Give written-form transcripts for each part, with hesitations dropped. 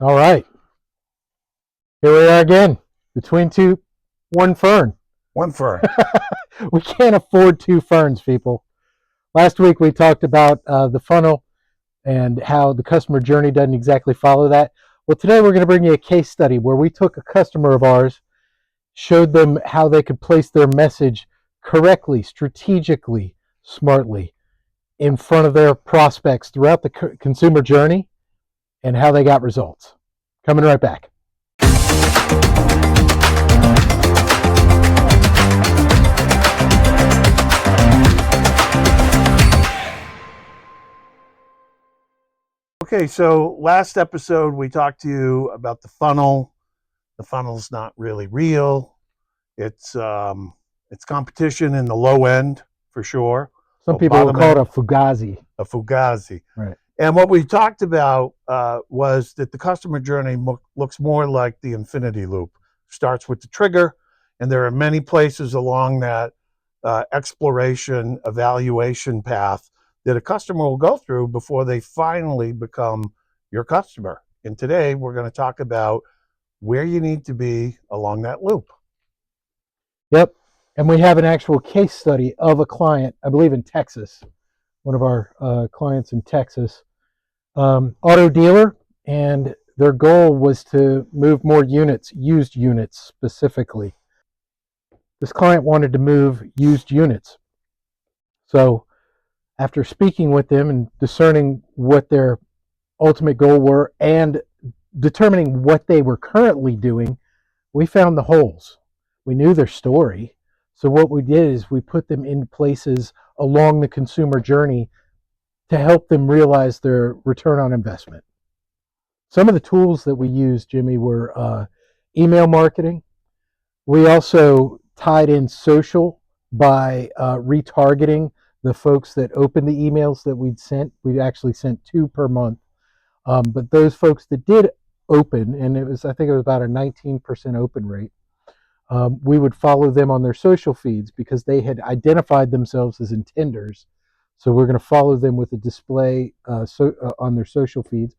All right. Here we are again, between one fern. One fern. We can't afford two ferns, people. Last week we talked about the funnel and how the customer journey doesn't exactly follow that. Well, today we're going to bring you a case study where we took a customer of ours, showed them how they could place their message correctly, strategically, smartly in front of their prospects throughout the consumer journey and how they got results. Coming right back. Okay, so last episode we talked to you about the funnel. The funnel's not really real. It's competition in the low end for sure. Some people will call it a fugazi. A fugazi. Right. And what we talked about was that the customer journey looks more like the infinity loop. Starts with the trigger, and there are many places along that exploration, evaluation path that a customer will go through before they finally become your customer. And today we're going to talk about where you need to be along that loop. Yep. And we have an actual case study of a client, I believe in Texas, one of our clients in Texas, auto dealer, and their goal was to move more units, used units specifically. This client wanted to move used units. So after speaking with them and discerning what their ultimate goal were and determining what they were currently doing, we found the holes. We knew their story. So what we did is we put them in places along the consumer journey to help them realize their return on investment. Some of the tools that we used, Jimmy, were email marketing. We also tied in social by retargeting the folks that opened the emails that we'd sent. We'd actually sent 2 per month. But those folks that did open, and I think it was about a 19% open rate, we would follow them on their social feeds because they had identified themselves as intenders. So we're going to follow them with a display on their social feeds.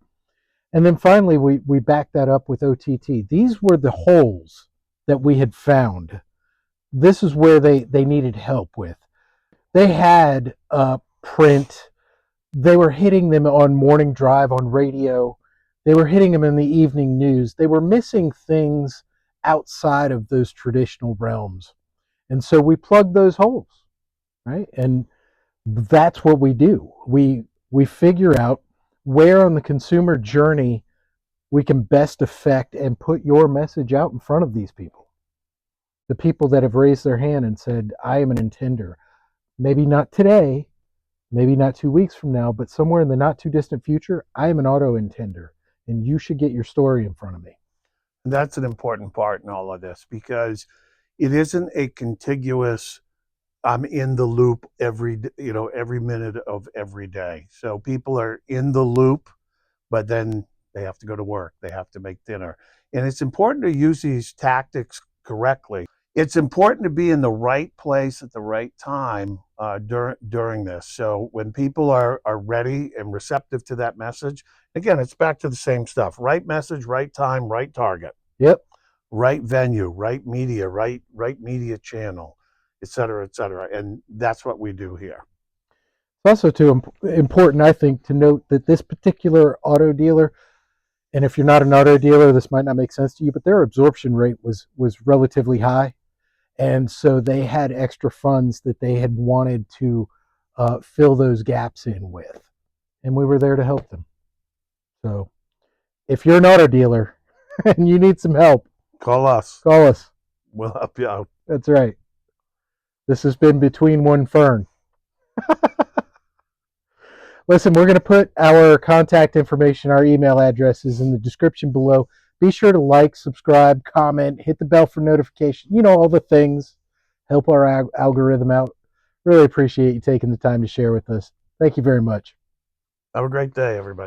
And then finally, we backed that up with OTT. These were the holes that we had found. This is where they needed help with. They had print. They were hitting them on morning drive on radio. They were hitting them in the evening news. They were missing things outside of those traditional realms. And so we plugged those holes, right? And that's what we do. We figure out where on the consumer journey we can best affect and put your message out in front of these people. The people that have raised their hand and said, I am an intender. Maybe not today, maybe not 2 weeks from now, but somewhere in the not too distant future, I am an auto intender, and you should get your story in front of me. And that's an important part in all of this because it isn't a contiguous, I'm in the loop every minute of every day. So people are in the loop, but then they have to go to work. They have to make dinner. And it's important to use these tactics correctly. It's important to be in the right place at the right time during this. So when people are ready and receptive to that message, again, it's back to the same stuff. Right message, right time, right target. Yep. Right venue, right media, right media channel, et cetera, and that's what we do here. It's also too important, I think, to note that this particular auto dealer, and if you're not an auto dealer, this might not make sense to you, but their absorption rate was relatively high, and so they had extra funds that they had wanted to fill those gaps in with, and we were there to help them. So if you're an auto dealer and you need some help, call us. We'll help you out. That's right. This has been Between One Fern. Listen, we're going to put our contact information, our email addresses in the description below. Be sure to like, subscribe, comment, hit the bell for notification. You know, all the things. Help our algorithm out. Really appreciate you taking the time to share with us. Thank you very much. Have a great day, everybody.